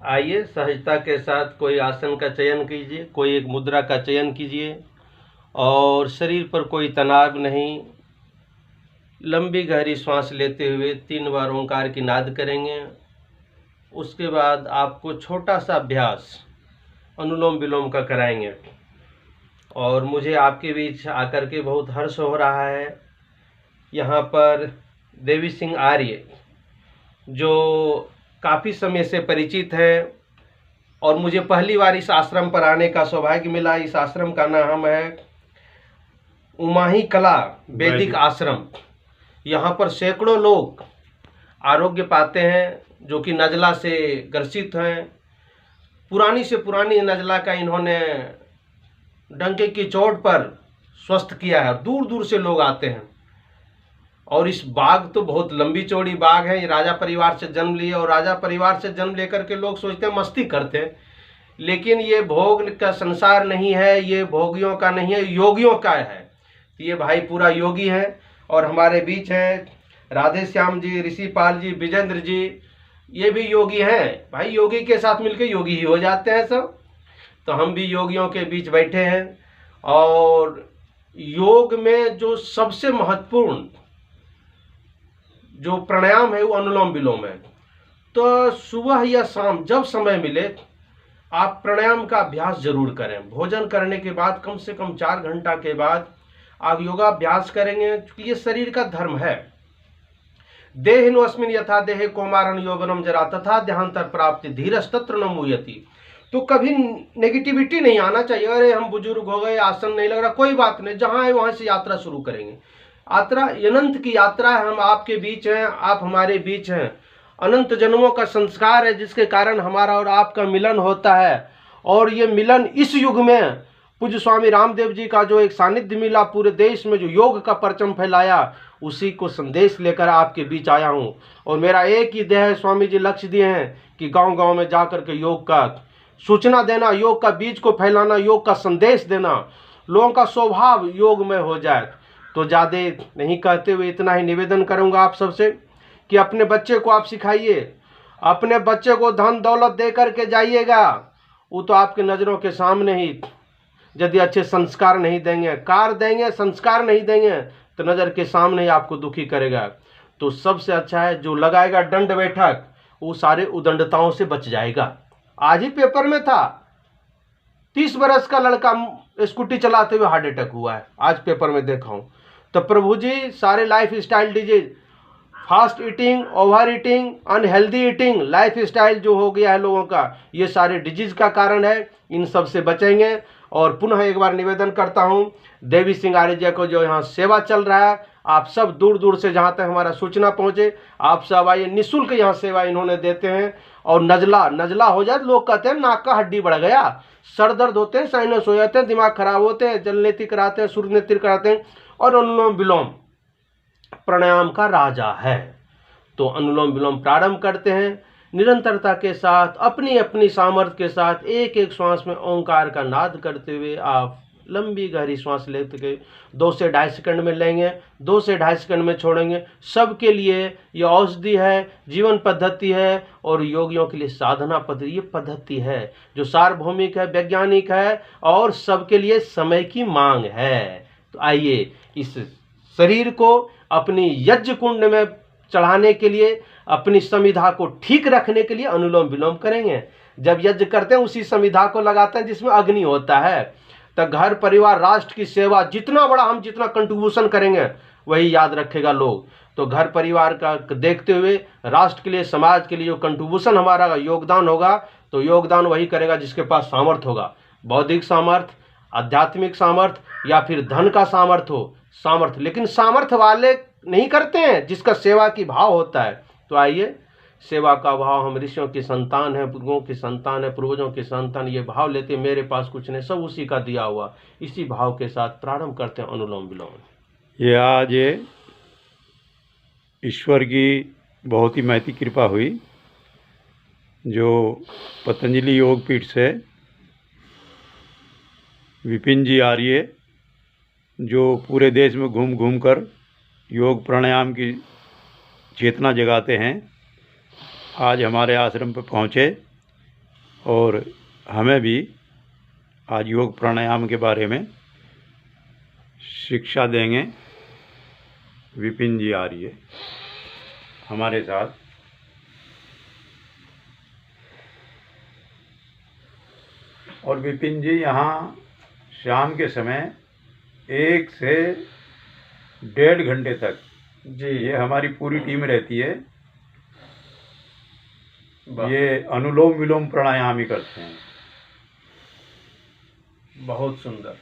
आइए, सहजता के साथ कोई आसन का चयन कीजिए, कोई एक मुद्रा का चयन कीजिए और शरीर पर कोई तनाव नहीं। लंबी गहरी सांस लेते हुए 3 बार ओंकार की नाद करेंगे। उसके बाद आपको छोटा सा अभ्यास अनुलोम विलोम का कराएंगे। और मुझे आपके बीच आकर के बहुत हर्ष हो रहा है। यहाँ पर देवी सिंह आर्य जो काफ़ी समय से परिचित है और मुझे पहली बार इस आश्रम पर आने का सौभाग्य मिला। इस आश्रम का नाम है उमाही कला वैदिक आश्रम। यहाँ पर सैकड़ों लोग आरोग्य पाते हैं जो कि नज़ला से ग्रसित हैं। पुरानी से पुरानी नज़ला का इन्होंने डंके की चोट पर स्वस्थ किया है। दूर दूर से लोग आते हैं और इस बाग तो बहुत लंबी चौड़ी बाग है। ये राजा परिवार से जन्म लिए और राजा परिवार से जन्म लेकर के लोग सोचते हैं मस्ती करते हैं, लेकिन ये भोग का संसार नहीं है, ये भोगियों का नहीं है, योगियों का है। ये भाई पूरा योगी है और हमारे बीच हैं राधे श्याम जी, ऋषिपाल जी, विजेंद्र जी, ये भी योगी हैं। भाई योगी के साथ मिलकर योगी ही हो जाते हैं सब। तो हम भी योगियों के बीच बैठे हैं और योग में जो सबसे महत्वपूर्ण जो प्राणायाम है वो अनुलोम विलोम है। तो सुबह या शाम जब समय मिले आप प्राणायाम का अभ्यास जरूर करें। भोजन करने के बाद कम से कम 4 घंटा के बाद आप योगाभ्यास करेंगे, क्योंकि ये शरीर का धर्म है। देहिनोऽस्मिन् यथा देहे कौमारं यौवनं जरा तथा देहांतर प्राप्ति धीरस्तत्र न मुह्यति। तो कभी नेगेटिविटी नहीं आना चाहिए। अरे हम बुजुर्ग हो गए, आसन नहीं लग रहा, कोई बात नहीं, जहाँ है वहाँ से यात्रा शुरू करेंगे। यात्रा अनंत की यात्रा है। हम आपके बीच हैं, आप हमारे बीच हैं। अनंत जन्मों का संस्कार है जिसके कारण हमारा और आपका मिलन होता है। और ये मिलन इस युग में पूज्य स्वामी रामदेव जी का जो एक सानिध्य मिला, पूरे देश में जो योग का परचम फैलाया, उसी को संदेश लेकर आपके बीच आया हूँ। और मेरा एक ही ध्येय है, स्वामी जी लक्ष्य दिए हैं कि गांव गांव में जाकर के योग का सूचना देना, योग का बीज को फैलाना, योग का संदेश देना, लोगों का स्वभाव योग में हो जाए। तो ज़्यादा नहीं कहते हुए इतना ही निवेदन करूँगा आप सबसे कि अपने बच्चे को आप सिखाइए। अपने बच्चे को धन दौलत दे करके जाइएगा, वो तो आपके नज़रों के सामने ही, यदि अच्छे संस्कार नहीं देंगे, कार देंगे, संस्कार नहीं देंगे, तो नज़र के सामने ही आपको दुखी करेगा। तो सबसे अच्छा है जो लगाएगा दंड बैठक, वो सारे उदंडताओं से बच जाएगा। आज ही पेपर में था 30 बरस का लड़का स्कूटी चलाते हुए हार्ट अटैक हुआ है, आज पेपर में देखा हूँ। तो प्रभु जी सारे life style disease, fast eating, over eating, unhealthy eating, life style जो हो गया है लोगों का, ये सारे डिजीज का कारण है। इन सब से बचेंगे। और पुनः एक बार निवेदन करता हूँ देवी सिंह आर्य जी को, जो यहाँ सेवा चल रहा है, आप सब दूर दूर से जहाँ तक हमारा सूचना पहुँचे, आप सब आइए। निःशुल्क यहाँ सेवा इन्होंने देते हैं। और नजला हो जाए, लोग कहते हैं नाक का हड्डी बढ़ गया, सर दर्द होते हैं, साइनस हो जाते हैं, दिमाग खराब होते हैं, जलनेत्र कराते हैं, सूर्य नेत्र कराते हैं। और अनुलोम विलोम प्राणायाम का राजा है। तो अनुलोम विलोम प्रारंभ करते हैं। निरंतरता के साथ अपनी अपनी सामर्थ्य के साथ एक एक श्वास में ओंकार का नाद करते हुए आप लंबी गहरी श्वास लेते के 2 से 2.5 सेकंड में लेंगे, 2 से 2.5 सेकंड में छोड़ेंगे। सबके लिए ये औषधि है, जीवन पद्धति है और योगियों के लिए साधना पद्धति। ये पद्धति है जो सार्वभौमिक है, वैज्ञानिक है और सबके लिए समय की मांग है। तो आइए इस शरीर को अपनी यज्ञ कुंड में चढ़ाने के लिए, अपनी संविधा को ठीक रखने के लिए अनुलोम विलोम करेंगे। जब यज्ञ करते हैं उसी संविधा को लगाते हैं जिसमें अग्नि होता है। तो घर परिवार राष्ट्र की सेवा जितना बड़ा हम जितना कंट्रीब्यूशन करेंगे वही याद रखेगा लोग। तो घर परिवार का देखते हुए राष्ट्र के लिए, समाज के लिए जो कंट्रीब्यूशन हमारा योगदान होगा, तो योगदान वही करेगा जिसके पास सामर्थ्य होगा। बौद्धिक सामर्थ्य, आध्यात्मिक सामर्थ्य या फिर धन का सामर्थ्य हो, सामर्थ्य। लेकिन सामर्थ्य वाले नहीं करते हैं जिसका सेवा की भाव होता है। तो आइए, सेवा का भाव, हम ऋषियों की संतान है, गुरुओं की संतान है, पूर्वजों की संतान, ये भाव लेते मेरे पास कुछ नहीं, सब उसी का दिया हुआ। इसी भाव के साथ प्रारंभ करते हैं अनुलोम विलोम। ये आज ईश्वर की बहुत ही महती कृपा हुई, जो पतंजलि योग पीठ से विपिन जी आर्य, जो पूरे देश में घूम घूम कर योग प्राणायाम की चेतना जगाते हैं, आज हमारे आश्रम पर पहुँचे। और हमें भी आज योग प्राणायाम के बारे में शिक्षा देंगे। विपिन जी आर्य हमारे साथ। और विपिन जी यहाँ शाम के समय 1 से 1.5 घंटे तक जी ये हमारी पूरी टीम रहती है। वाह, ये अनुलोम विलोम प्राणायाम ही करते हैं। बहुत सुंदर।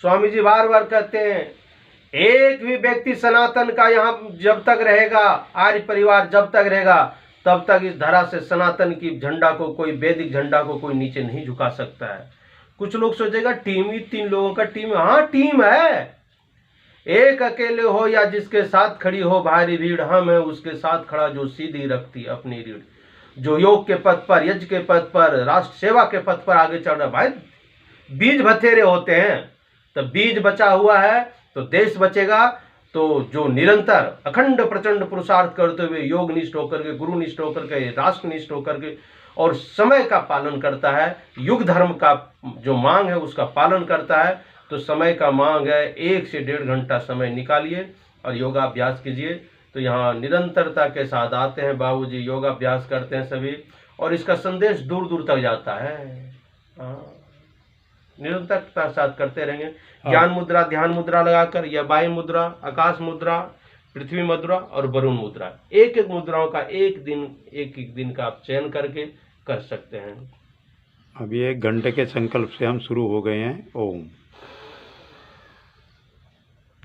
स्वामी जी बार बार कहते हैं, एक भी व्यक्ति सनातन का यहाँ जब तक रहेगा, आर्य परिवार जब तक रहेगा, तब तक इस धरा से सनातन की झंडा को, कोई वैदिक झंडा को कोई नीचे नहीं झुका सकता है। कुछ लोग सोचेगा टीम ही 3 लोगों का टीम है। हाँ, टीम है। एक अकेले हो या जिसके साथ खड़ी हो भारी भीड़, हम है उसके साथ खड़ा जो सीधी रखती अपनी रीढ़। जो योग के पथ पर, यज्ञ के पथ पर, राष्ट्र सेवा के पथ पर आगे चल रहा। भाई बीज बथेरे होते हैं, तो बीज बचा हुआ है तो देश बचेगा। तो जो निरंतर अखंड प्रचंड पुरुषार्थ करते हुए योग निष्ठ होकर के, गुरु निष्ठ होकर के, राष्ट्र निष्ठ होकर के और समय का पालन करता है, युग धर्म का जो मांग है उसका पालन करता है, तो समय का मांग है 1 से 1.5 घंटा समय निकालिए और योगाभ्यास कीजिए। तो यहाँ निरंतरता के साथ आते हैं बाबूजी, योगाभ्यास करते हैं सभी, और इसका संदेश दूर दूर तक जाता है। निरंतरता के साथ करते रहेंगे। ज्ञान मुद्रा, ध्यान मुद्रा लगाकर, या वायु मुद्रा, आकाश मुद्रा, पृथ्वी मुद्रा और वरुण मुद्रा, एक एक मुद्राओं का एक एक दिन का आप चयन करके कर सकते हैं। अभी 1 घंटे के संकल्प से हम शुरू हो गए हैं। ओम।